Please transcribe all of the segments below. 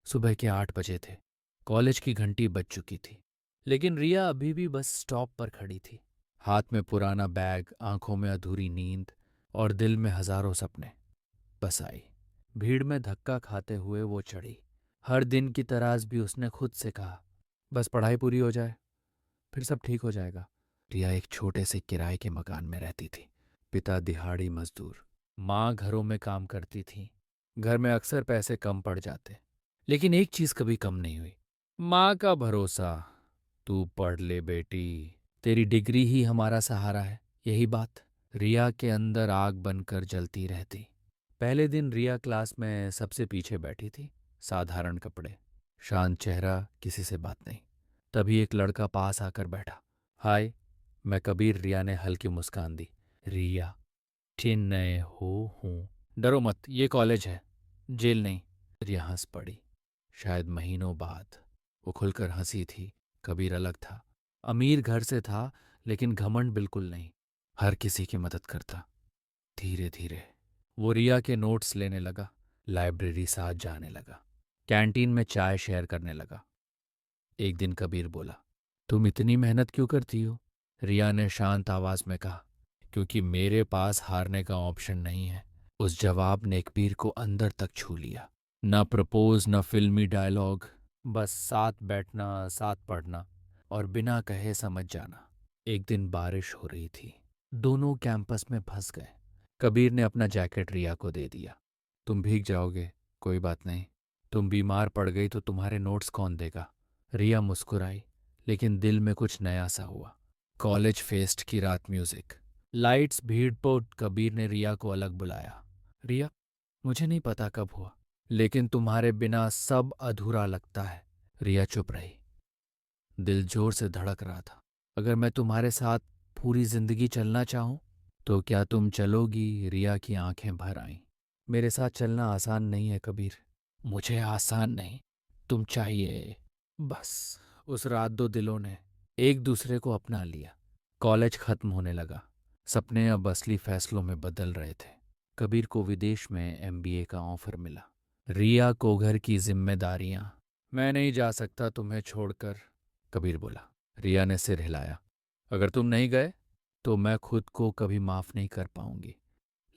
सुबह के 8 बजे थे। कॉलेज की घंटी बज चुकी थी, लेकिन रिया अभी भी बस स्टॉप पर खड़ी थी। हाथ में पुराना बैग, आंखों में अधूरी नींद और दिल में हजारों सपने। बस आई। भीड़ में धक्का खाते हुए वो चढ़ी। हर दिन की तरह आज भी उसने खुद से कहा, बस पढ़ाई पूरी हो जाए, फिर सब ठीक हो जाएगा। रिया एक छोटे से किराए के मकान में रहती थी। पिता दिहाड़ी मजदूर, माँ घरों में काम करती थी। घर में अक्सर पैसे कम पड़ जाते, लेकिन एक चीज कभी कम नहीं हुई, माँ का भरोसा। तू पढ़ ले बेटी, तेरी डिग्री ही हमारा सहारा है। यही बात रिया के अंदर आग बनकर जलती रहती। पहले दिन रिया क्लास में सबसे पीछे बैठी थी। साधारण कपड़े, शांत चेहरा, किसी से बात नहीं। तभी एक लड़का पास आकर बैठा। हाय, मैं कबीर। रिया ने हल्की मुस्कान दी। रिया, चिन्नय हो हूँ। डरो मत, ये कॉलेज है, जेल नहीं। रिया हंस पड़ी। शायद महीनों बाद वो खुलकर हंसी थी। कबीर अलग था। अमीर घर से था, लेकिन घमंड बिल्कुल नहीं। हर किसी की मदद करता। धीरे धीरे वो रिया के नोट्स लेने लगा, लाइब्रेरी साथ जाने लगा, कैंटीन में चाय शेयर करने लगा। एक दिन कबीर बोला, तुम इतनी मेहनत क्यों करती हो? रिया ने शांत आवाज में कहा, क्योंकि मेरे पास हारने का ऑप्शन नहीं है। उस जवाब ने कबीर को अंदर तक छू लिया। न प्रपोज, न फिल्मी डायलॉग, बस साथ बैठना, साथ पढ़ना और बिना कहे समझ जाना। एक दिन बारिश हो रही थी। दोनों कैंपस में फंस गए। कबीर ने अपना जैकेट रिया को दे दिया। तुम भीग जाओगे, कोई बात नहीं। तुम बीमार पड़ गई तो तुम्हारे नोट्स कौन देगा? रिया मुस्कुराई, लेकिन दिल में कुछ नया सा हुआ। कॉलेज फेस्ट की रात, म्यूजिक, लाइट्स, भीड़ पर। कबीर ने रिया को अलग बुलाया। रिया, मुझे नहीं पता कब हुआ, लेकिन तुम्हारे बिना सब अधूरा लगता है। रिया चुप रही। दिल जोर से धड़क रहा था। अगर मैं तुम्हारे साथ पूरी जिंदगी चलना चाहूं, तो क्या तुम चलोगी? रिया की आंखें भर आईं। मेरे साथ चलना आसान नहीं है कबीर। मुझे आसान नहीं, तुम चाहिए बस। उस रात दो दिलों ने एक दूसरे को अपना लिया। कॉलेज खत्म होने लगा। सपने अब असली फैसलों में बदल रहे थे। कबीर को विदेश में एमबीए का ऑफर मिला। रिया को घर की जिम्मेदारियां। मैं नहीं जा सकता तुम्हें छोड़कर, कबीर बोला। रिया ने सिर हिलाया। अगर तुम नहीं गए तो मैं खुद को कभी माफ नहीं कर पाऊंगी।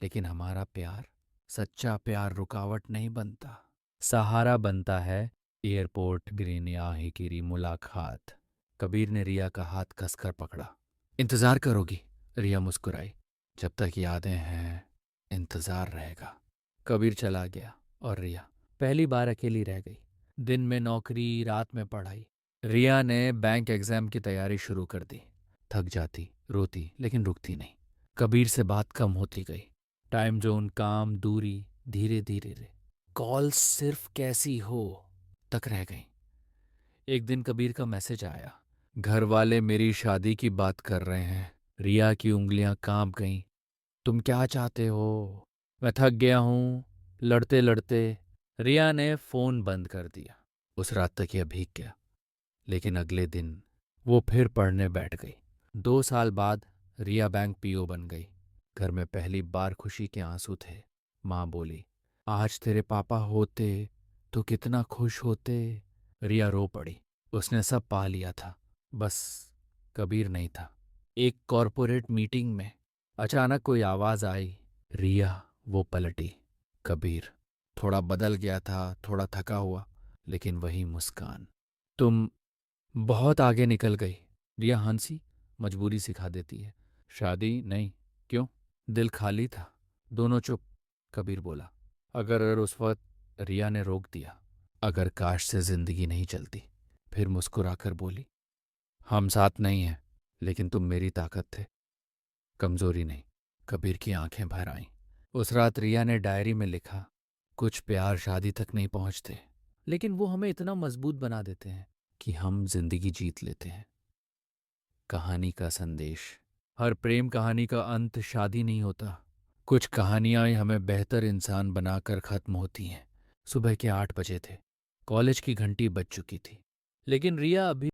लेकिन हमारा प्यार, सच्चा प्यार रुकावट नहीं बनता, सहारा बनता है। एयरपोर्ट, ग्रीन याहिकीरी मुलाकात। कबीर ने रिया का हाथ कसकर पकड़ा। इंतजार करोगी? रिया मुस्कुराई। जब तक यादें हैं, इंतजार रहेगा। कबीर चला गया और रिया पहली बार अकेली रह गई। दिन में नौकरी, रात में पढ़ाई। रिया ने बैंक एग्जाम की तैयारी शुरू कर दी। थक जाती, रोती, लेकिन रुकती नहीं। कबीर से बात कम होती गई। टाइम जोन, काम, दूरी, धीरे धीरे रे कॉल सिर्फ कैसी हो तक रह गई। एक दिन कबीर का मैसेज आया, घर वाले मेरी शादी की बात कर रहे हैं। रिया की उंगलियां कांप गईं। तुम क्या चाहते हो? मैं थक गया हूं, लड़ते लड़ते। रिया ने फोन बंद कर दिया। उस रात तक यह भीग गया, लेकिन अगले दिन वो फिर पढ़ने बैठ गई। 2 साल बाद रिया बैंक पीओ बन गई। घर में पहली बार खुशी के आंसू थे। माँ बोली, आज तेरे पापा होते तो कितना खुश होते। रिया रो पड़ी। उसने सब पा लिया था, बस कबीर नहीं था। एक कॉरपोरेट मीटिंग में अचानक कोई आवाज आई। रिया, वो पलटी। कबीर थोड़ा बदल गया था, थोड़ा थका हुआ, लेकिन वही मुस्कान। तुम बहुत आगे निकल गई। रिया हंसी। मजबूरी सिखा देती है। शादी नहीं? क्यों? दिल खाली था। दोनों चुप। कबीर बोला, अगर उस वक्त। रिया ने रोक दिया। अगर काश से जिंदगी नहीं चलती। फिर मुस्कुराकर बोली, हम साथ नहीं हैं, लेकिन तुम मेरी ताकत थे, कमजोरी नहीं। कबीर की आंखें भर आईं। उस रात रिया ने डायरी में लिखा, कुछ प्यार शादी तक नहीं पहुंचते, लेकिन वो हमें इतना मजबूत बना देते हैं कि हम जिंदगी जीत लेते हैं। कहानी का संदेश, हर प्रेम कहानी का अंत शादी नहीं होता। कुछ कहानियां हमें बेहतर इंसान बनाकर खत्म होती हैं। सुबह के 8 बजे थे। कॉलेज की घंटी बज चुकी थी, लेकिन रिया अभी